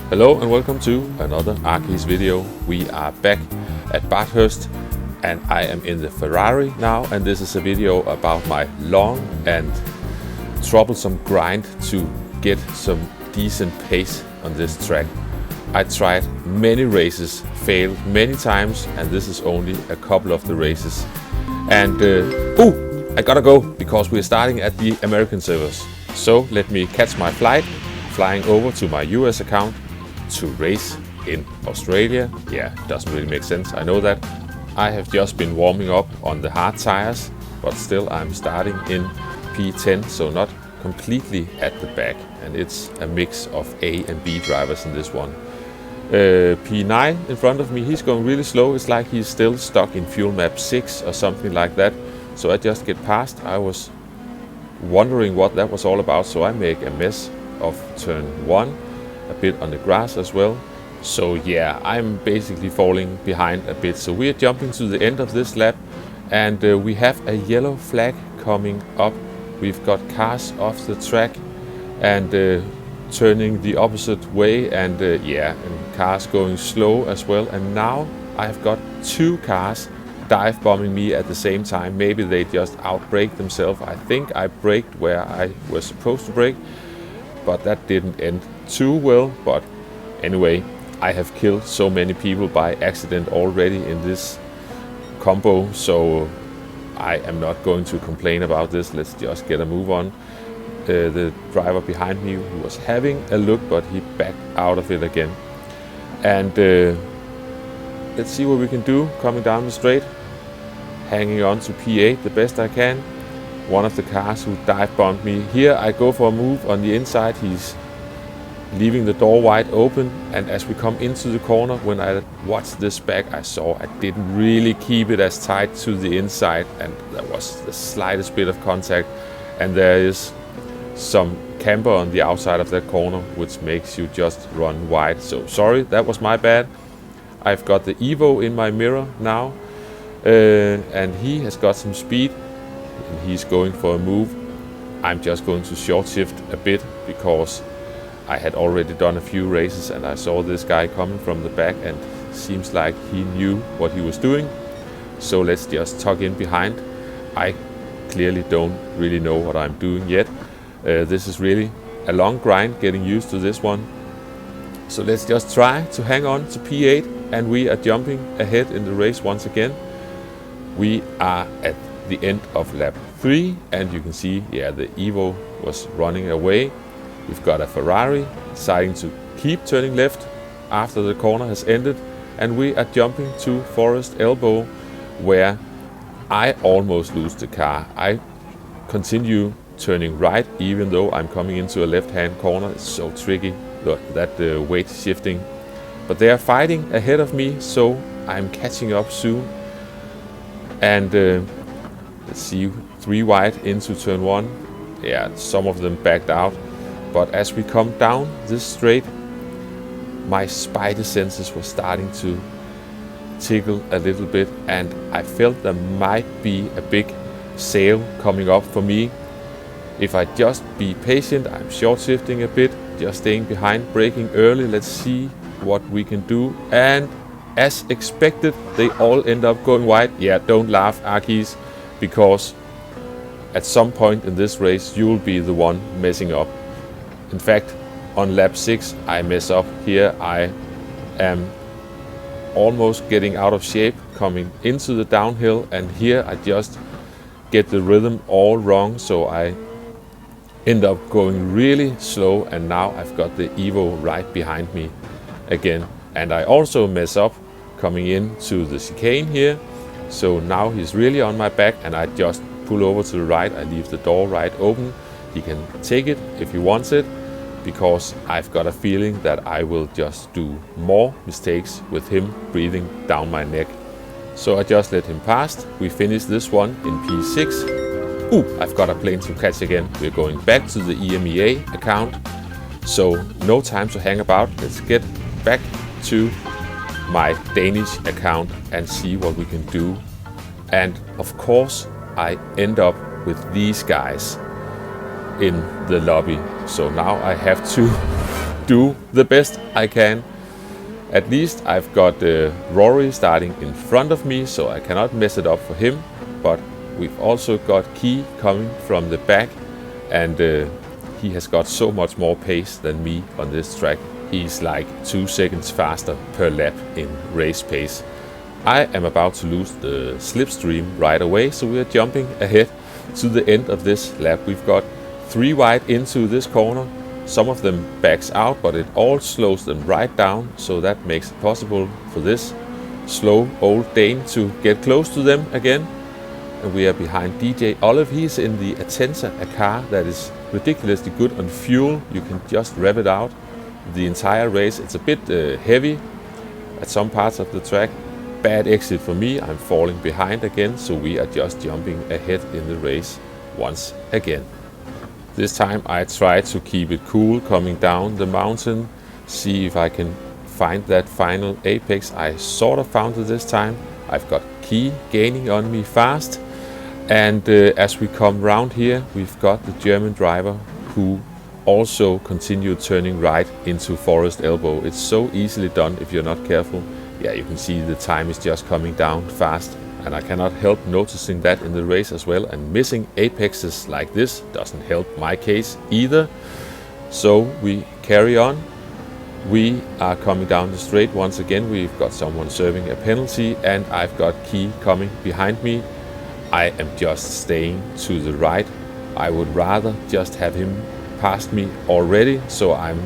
Hello and welcome to another Arkeys video. We are back at Bathurst and I am in the Ferrari now, and this is a video about my long and troublesome grind to get some decent pace on this track. I tried many races, failed many times, and this is only a couple of the races. And I gotta go because we're starting at the American servers. So let me catch my flight, flying over to my US account to race in Australia. Yeah, doesn't really make sense, I know that. I have just been warming up on the hard tires, but still I'm starting in P10, so not completely at the back, and it's a mix of A and B drivers in this one. P9 in front of me, he's going really slow. It's like he's still stuck in fuel map 6 or something like that, so I just get past. I was wondering what that was all about, so I make a mess of turn 1, a bit on the grass as well. So yeah, I'm basically falling behind a bit. So we are jumping to the end of this lap, and we have a yellow flag coming up. We've got cars off the track and turning the opposite way, and and cars going slow as well. And now I've got 2 cars dive bombing me at the same time. Maybe they just outbrake themselves. I think I braked where I was supposed to brake, but that didn't end too well. But anyway, I have killed so many people by accident already in this combo, so I am not going to complain about this. Let's just get a move on. The driver behind me was having a look, but he backed out of it again. And let's see what we can do coming down the straight, hanging on to P8 the best I can. One of the cars who dive bombed me. Here I go for a move on the inside. He's leaving the door wide open, and as we come into the corner, when I watched this back, I saw I didn't really keep it as tight to the inside, and there was the slightest bit of contact, and there is some camber on the outside of that corner, which makes you just run wide. So sorry, that was my bad. I've got the Evo in my mirror now, and he has got some speed, and he's going for a move. I'm just going to short shift a bit because I had already done a few races and I saw this guy coming from the back, and seems like he knew what he was doing. So let's just tuck in behind. I clearly don't really know what I'm doing yet. This is really a long grind, getting used to this one. So let's just try to hang on to P8, and we are jumping ahead in the race once again. We are at the end of lap 3, and you can see, yeah, the Evo was running away. We've got a Ferrari deciding to keep turning left after the corner has ended, and we are jumping to Forest Elbow, where I almost lose the car. I continue turning right even though I'm coming into a left-hand corner. It's so tricky, that weight shifting. But they are fighting ahead of me, so I'm catching up soon. And let's see, 3 wide into turn 1. Yeah, some of them backed out. But as we come down this straight, my spider senses were starting to tickle a little bit, and I felt there might be a big sail coming up for me. If I just be patient, I'm short shifting a bit, just staying behind, braking early. Let's see what we can do. And as expected, they all end up going wide. Yeah, don't laugh, Arkeys, because at some point in this race, you'll be the one messing up. In fact, on lap 6, I mess up here. I am almost getting out of shape coming into the downhill, and here I just get the rhythm all wrong, so I end up going really slow, and now I've got the Evo right behind me again. And I also mess up coming into the chicane here, so now he's really on my back, and I just pull over to the right. I leave the door right open. He can take it if he wants it, because I've got a feeling that I will just do more mistakes with him breathing down my neck. So I just let him pass. We finish this one in P6. I've got a plane to catch again. We're going back to the EMEA account, so no time to hang about. Let's get back to my Danish account and see what we can do. And of course, I end up with these guys in the lobby. So now I have to do the best I can. At least I've got Rory starting in front of me, so I cannot mess it up for him. But we've also got Key coming from the back, and he has got so much more pace than me on this track. He's like 2 seconds faster per lap in race pace. I am about to lose the slipstream right away, so we are jumping ahead to the end of this lap. We've got 3 wide into this corner. Some of them backs out, but it all slows them right down, so that makes it possible for this slow old Dane to get close to them again. And we are behind DJ Olive. He's in the Atenza, a car that is ridiculously good on fuel. You can just rev it out the entire race. It's a bit heavy at some parts of the track. Bad exit for me. I'm falling behind again, so we are just jumping ahead in the race once again. This time I try to keep it cool coming down the mountain, see if I can find that final apex. I sort of found it this time. I've got Key gaining on me fast, and as we come round here, we've got the German driver who also continued turning right into Forest Elbow. It's so easily done if you're not careful. Yeah, you can see the time is just coming down fast, and I cannot help noticing that in the race as well, and missing apexes like this doesn't help my case either. So we carry on. We are coming down the straight once again. We've got someone serving a penalty, and I've got Key coming behind me. I am just staying to the right. I would rather just have him past me already, so I'm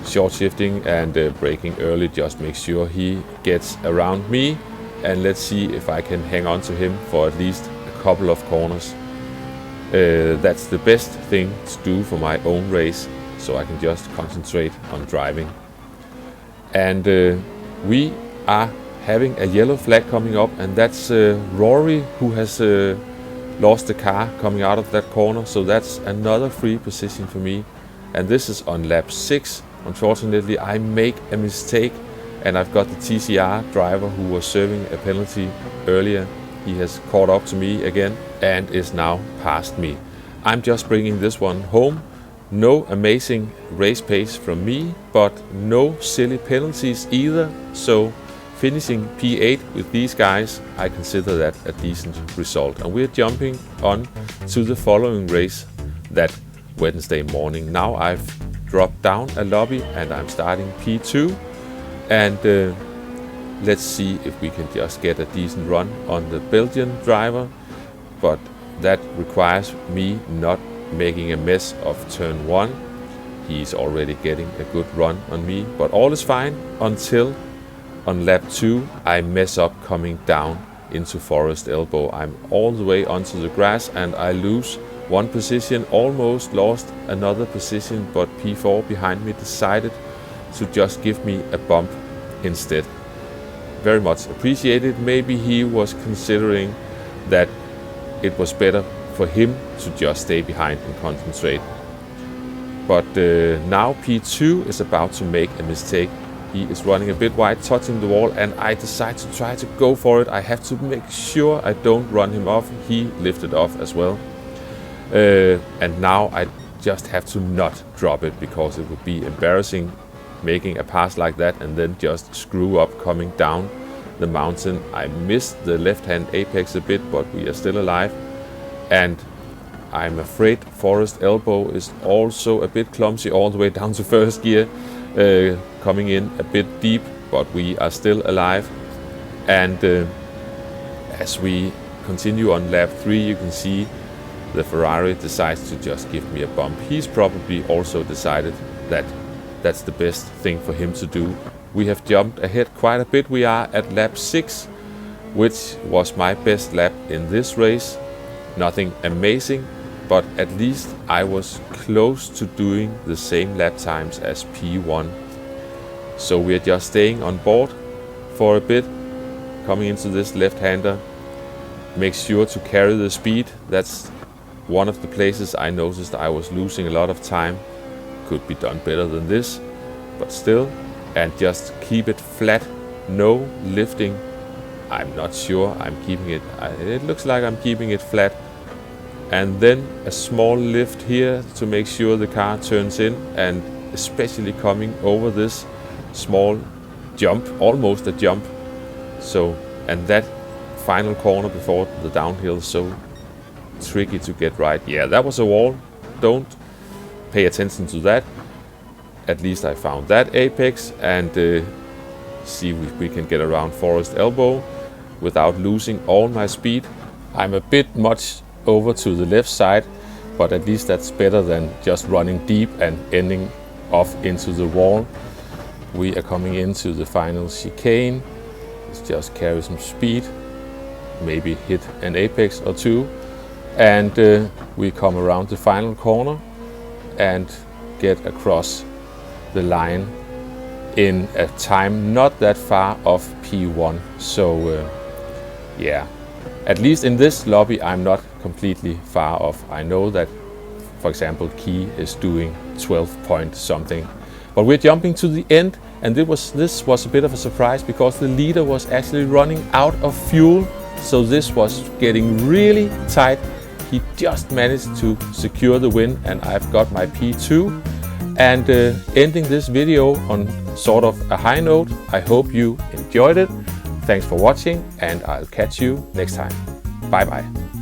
short shifting and braking early, just make sure he gets around me. And let's see if I can hang on to him for at least a couple of corners. That's the best thing to do for my own race, so I can just concentrate on driving. And we are having a yellow flag coming up, and that's Rory, who has lost the car coming out of that corner, so that's another free position for me. And this is on lap 6. Unfortunately, I make a mistake, and I've got the TCR driver who was serving a penalty earlier. He has caught up to me again and is now past me. I'm just bringing this one home. No amazing race pace from me, but no silly penalties either. So finishing P8 with these guys, I consider that a decent result. And we're jumping on to the following race that Wednesday morning. Now I've dropped down a lobby and I'm starting P2. And let's see if we can just get a decent run on the Belgian driver, but that requires me not making a mess of turn 1. He's already getting a good run on me, but all is fine until on lap 2 I mess up coming down into Forest Elbow. I'm all the way onto the grass and I lose 1 position, almost lost another position, but P4 behind me decided to just give me a bump instead. Very much appreciated. Maybe he was considering that it was better for him to just stay behind and concentrate. But now P2 is about to make a mistake. He is running a bit wide, touching the wall, and I decide to try to go for it. I have to make sure I don't run him off. He lifted off as well. And now I just have to not drop it, because it would be embarrassing making a pass like that and then just screw up coming down the mountain. I missed the left-hand apex a bit, but we are still alive. And I'm afraid Forest Elbow is also a bit clumsy all the way down to first gear, coming in a bit deep, but we are still alive. And as we continue on lap 3, you can see the Ferrari decides to just give me a bump. He's probably also decided that that's the best thing for him to do. We have jumped ahead quite a bit. We are at lap 6, which was my best lap in this race. Nothing amazing, but at least I was close to doing the same lap times as P1. So we are just staying on board for a bit, coming into this left-hander. Make sure to carry the speed. That's one of the places I noticed I was losing a lot of time. Could be done better than this, but still. And just keep it flat, no lifting. I'm not sure I'm keeping it. It looks like I'm keeping it flat. And then a small lift here to make sure the car turns in, and especially coming over this small jump, almost a jump. So, and that final corner before the downhill is so tricky to get right. Yeah, that was a wall. Don't pay attention to that. At least I found that apex, and see if we can get around Forest Elbow without losing all my speed. I'm a bit much over to the left side, but at least that's better than just running deep and ending off into the wall. We are coming into the final chicane. Let's just carry some speed, maybe hit an apex or two, and we come around the final corner and get across the line in a time not that far off P1. So yeah, at least in this lobby I'm not completely far off. I know that, for example, Key is doing 12 point something, but we're jumping to the end, and this was a bit of a surprise because the leader was actually running out of fuel, so this was getting really tight. He just managed to secure the win, and I've got my P2. And ending this video on sort of a high note. I hope you enjoyed it. Thanks for watching, and I'll catch you next time. Bye bye.